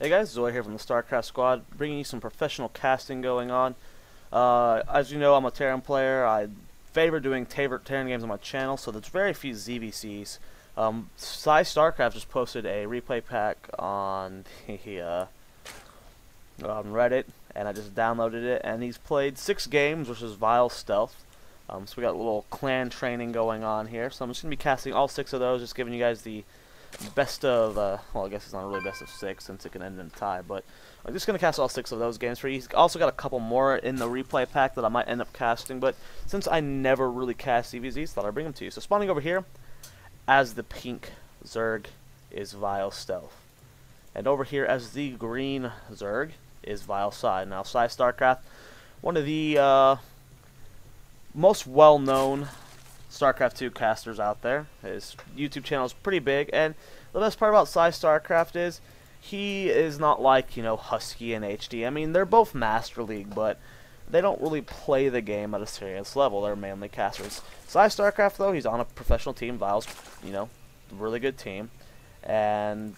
Hey guys, Zoe here from the Starcraftsquad, bringing you some professional casting going on. As you know, I'm a Terran player. I favor doing Terran games on my channel, so there's very few ZVCs. PsyStarcraft just posted a replay pack on the on Reddit, and I just downloaded it, and he's played 6 games, which is VileStealth. So we got a little clan training going on here, so I'm just going to be casting all 6 of those, just giving you guys the best of, well, I guess it's not really best of 6 since it can end in a tie, but I'm just going to cast all 6 of those games for you. He's also got a couple more in the replay pack that I might end up casting, but since I never really cast CVZs, thought I'd bring them to you. So spawning over here as the pink Zerg is VileStealth, and over here as the green Zerg is VileSci. Now, PsyStarcraft, one of the most well-known StarCraft 2 casters out there. His YouTube channel is pretty big, and the best part about PsyStarcraft is he is not like, you know, Husky and HD. I mean, they're both Master League, but they don't really play the game at a serious level. They're mainly casters. PsyStarcraft, though, he's on a professional team. Vile's, you know, a really good team, and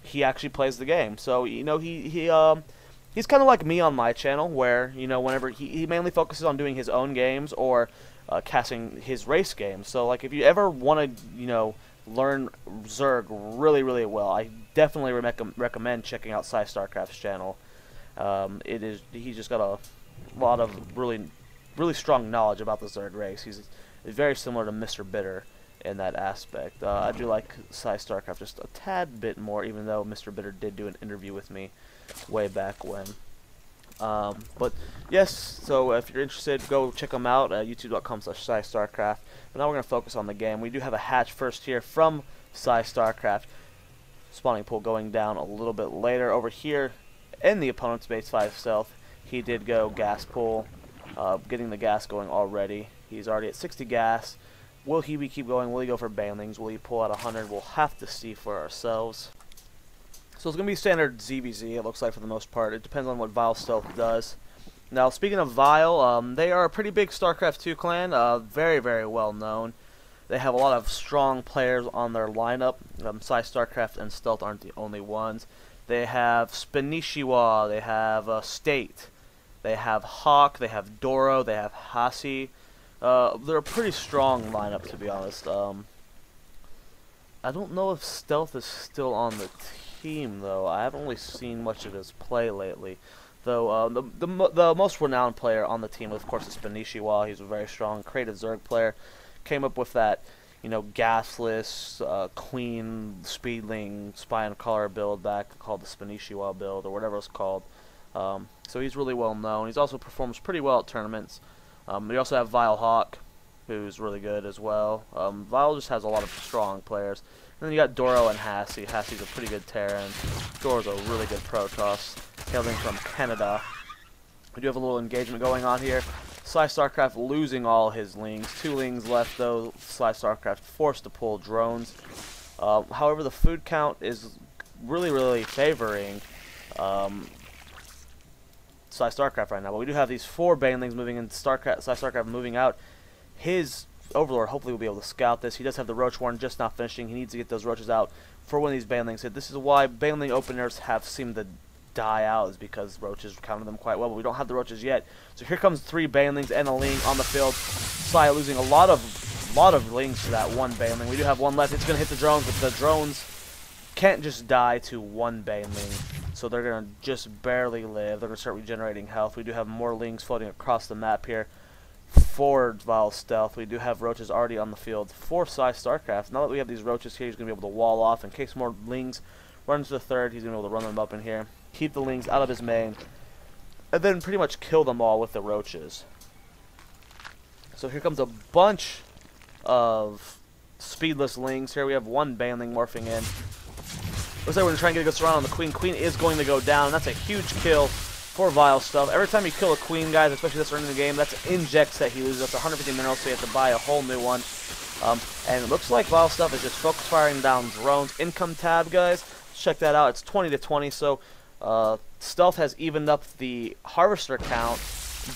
he actually plays the game. So, you know, he's kind of like me on my channel, where, you know, whenever he mainly focuses on doing his own games or casting his race games. So, like, if you ever want to, you know, learn Zerg really, really well, I definitely recommend checking out PsyStarcraft's channel. He's just got a lot of really strong knowledge about the Zerg race. He's very similar to Mr. Bitter in that aspect. I do like PsyStarcraft just a tad bit more, even though Mr. Bitter did do an interview with me way back when. But yes, so if you're interested, go check them out at youtube.com/PsyStarcraft. But now we're going to focus on the game. We do have a hatch first here from PsyStarcraft. Spawning pool going down a little bit later. Over here in the opponent's base 5 stealth, he did go gas pool, getting the gas going already. He's already at 60 gas. Will he keep going? Will he go for banelings? Will he pull out 100? We'll have to see for ourselves. So it's going to be standard ZVZ, it looks like, for the most part. It depends on what VileStealth does. Now, speaking of Vile, they are a pretty big StarCraft 2 clan, very, very well known. They have a lot of strong players on their lineup. PsyStarcraft and Stealth aren't the only ones. They have Spanishiwa, they have State, they have Hawk, they have Doro, they have Hasi. They're a pretty strong lineup, to be honest. I don't know if Stealth is still on the team, though. I haven't really seen much of his play lately. Though the most renowned player on the team, of course, is Spanishiwa. He's a very strong, creative Zerg player. Came up with that, you know, gasless Queen Speedling Spy and Collar build back, called the Spanishiwa build, or whatever it's called. So he's really well known. He's also performs pretty well at tournaments. We also have Vile Hawk, who's really good as well. Vile just has a lot of strong players. And then you got Doro and Hasi. Hasi's a pretty good Terran. Doro's a really good Protoss, hailing from Canada. We do have a little engagement going on here. PsyStarcraft losing all his lings. 2 lings left, though. PsyStarcraft forced to pull drones. However, the food count is really favoring PsyStarcraft right now. But we do have these 4 banelings moving in. PsyStarcraft moving out. His Overlord hopefully will be able to scout this. He does have the Roach Warren just not finishing. He needs to get those roaches out for when these banelings hit. This is why baneling openers have seemed to die out, is because roaches counter them quite well, but we don't have the roaches yet. So here comes 3 banelings and a ling on the field. Psy losing a lot of lings to that 1 baneling. We do have 1 left. It's going to hit the drones, but the drones can't just die to 1 baneling, so they're going to just barely live. They're going to start regenerating health. We do have more lings floating across the map here for VileStealth. We do have roaches already on the field for PsyStarcraft. Now that we have these roaches here, he's going to be able to wall off in case more lings run into the third. He's going to be able to run them up in here, keep the lings out of his main, and then pretty much kill them all with the roaches. So here comes a bunch of speedless lings. Here we have 1 baneling morphing in. Looks like we're going to try and get a good surround on the Queen. Queen is going to go down. That's a huge kill for VileStealth. Every time you kill a Queen, guys, especially this early in the game, that's injects that he loses. That's 150 minerals, so you have to buy a whole new one. And it looks like VileStealth is just focus firing down drones. Income tab, guys. Check that out. It's 20-20, so Stealth has evened up the harvester count,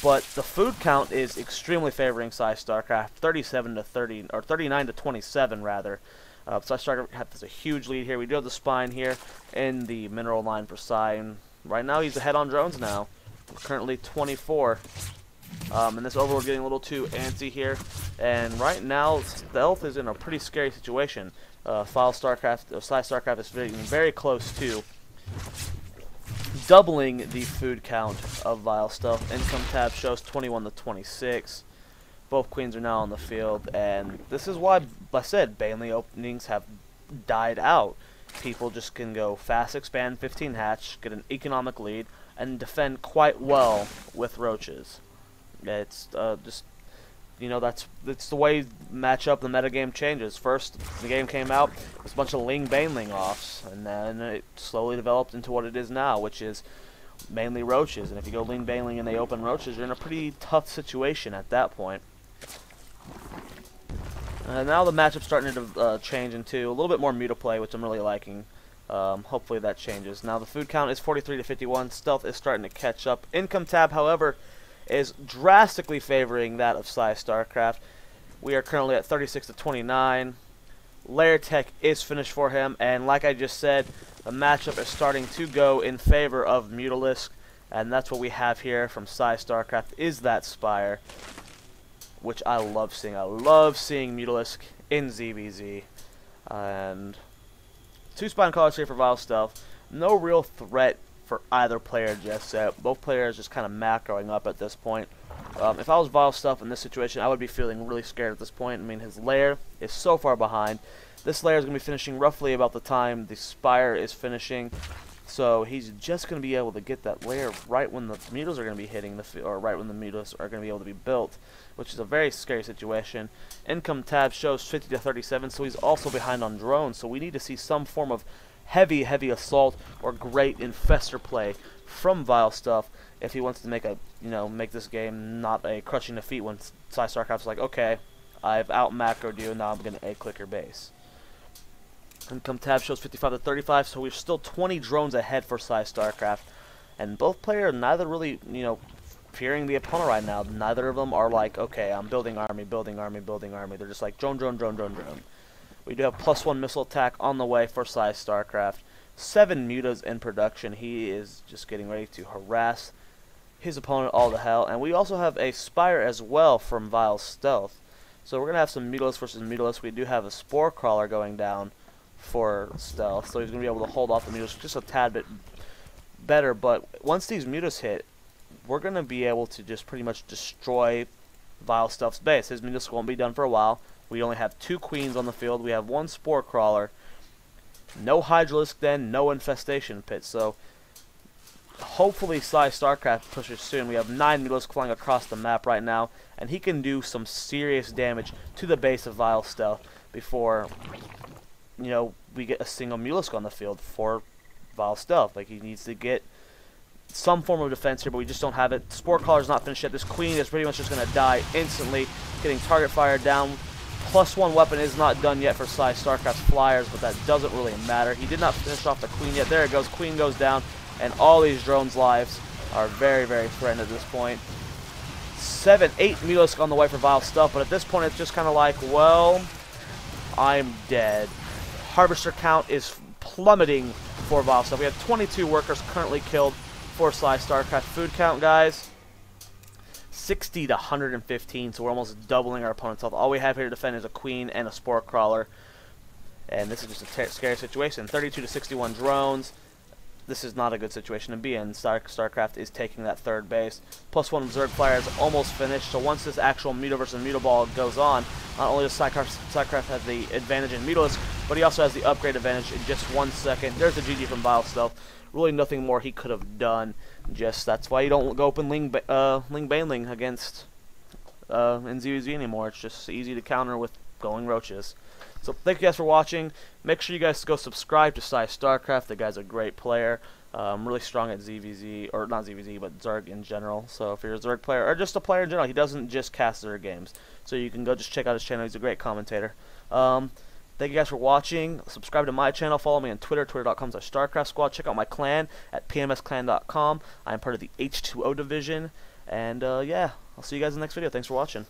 but the food count is extremely favoring PsyStarcraft, 37-30, or 39-27 rather. PsyStarcraft has a huge lead here. We do have the Spine here in the mineral line for Psy, and right now he's ahead on drones now. We're currently 24. And this Overlord getting a little too antsy here. And right now, Stealth is in a pretty scary situation. PsyStarcraft is getting very close to doubling the food count of VileStealth. Income tab shows 21 to 26. Both queens are now on the field, and this is why I said Baneling openings have died out. People just can go fast expand, 15 hatch, get an economic lead, and defend quite well with roaches. It's just, you know, that's the way matchup the metagame changes. First, the game came out, it was a bunch of Baneling offs, and then it slowly developed into what it is now, which is mainly roaches. And if you go Baneling and they open roaches, you're in a pretty tough situation at that point. Now the matchup's starting to change into a little bit more mutaplay, which I'm really liking. Hopefully that changes. Now the food count is 43 to 51. Stealth is starting to catch up. Income tab, however, is drastically favoring that of PsyStarcraft. We are currently at 36 to 29. Lair Tech is finished for him, and like I just said, the matchup is starting to go in favor of Mutalisk, and that's what we have here from PsyStarcraft, is that Spire, which I love seeing. I love seeing Mutalisk in ZVZ. And 2 Spine Callers here for VileStealth. No real threat for either player just yet. Both players just kind of macroing up at this point. If I was VileStealth in this situation, I would be feeling really scared at this point. I mean, his lair is so far behind. This lair is going to be finishing roughly about the time the Spire is finishing. So he's just going to be able to get that lair right when the Mutas are going to be hitting the field, or right when the Mutas are going to be able to be built, which is a very scary situation. Income tab shows 50 to 37, so he's also behind on drones. So we need to see some form of heavy assault or great infestor play from VileStealth if he wants to make make this game not a crushing defeat when PsyStarcraft's like, okay, I've out macroed you, now I'm going to A-click your base. Income tab shows 55 to 35, so we're still 20 drones ahead for PsyStarcraft, and both players neither really, fearing the opponent right now. Neither of them are like, okay, I'm building army. They're just like drone. We do have +1 missile attack on the way for PsyStarcraft. 7 mutas in production. He is just getting ready to harass his opponent all to hell. And we also have a Spire as well from VileStealth. So we're going to have some Mutalisk versus Mutalisk. We do have a Spore Crawler going down for Stealth. So he's going to be able to hold off the Mutalisk just a tad bit better. But once these Mutas hit, we're going to be able to just pretty much destroy VileStealth's base. His Mutalisk won't be done for a while. We only have 2 queens on the field. We have 1 Spore Crawler. No Hydralisk then, no Infestation Pit. So hopefully PsyStarcraft pushes soon. We have 9 Mutalisk flying across the map right now, and he can do some serious damage to the base of VileStealth before, we get a single Mutalisk on the field for VileStealth. Like, he needs to get some form of defense here, but we just don't have it. Spore Crawler's not finished yet. This queen is pretty much just going to die instantly, getting target fire down. +1 weapon is not done yet for PsyStarcraft's flyers, but that doesn't really matter. He did not finish off the queen yet. There it goes. Queen goes down, and all these drones' lives are very threatened at this point. 8 Mutalisk on the way for VileStealth, but at this point it's just kind of like, well, I'm dead. Harvester count is plummeting for VileStealth. We have 22 workers currently killed for PsyStarcraft. Food count, guys, 60 to 115, so we're almost doubling our opponent's health. All we have here to defend is a queen and a Spore Crawler, and this is just a scary situation. 32 to 61 drones. This is not a good situation to be in. Starcraft is taking that 3rd base. +1 Zerg Flyer is almost finished, so once this actual Muta versus Muta ball goes on, not only does PsyStarcraft have the advantage in Mutalisk, but he also has the upgrade advantage in just 1 second. There's the GG from VileStealth. Really nothing more he could have done. Just that's why you don't go open Baneling against in ZVZ anymore. It's just easy to counter with going roaches. So thank you guys for watching. Make sure you guys go subscribe to PsyStarcraft. The guy's a great player. Really strong at ZVZ, or not ZVZ, but Zerg in general. So if you're a Zerg player, or just a player in general, he doesn't just cast Zerg games. So you can go just check out his channel. He's a great commentator. Thank you guys for watching. Subscribe to my channel. Follow me on Twitter, twitter.com/StarcraftSquad. Check out my clan at pmsclan.com. I'm part of the H2O division. And yeah, I'll see you guys in the next video. Thanks for watching.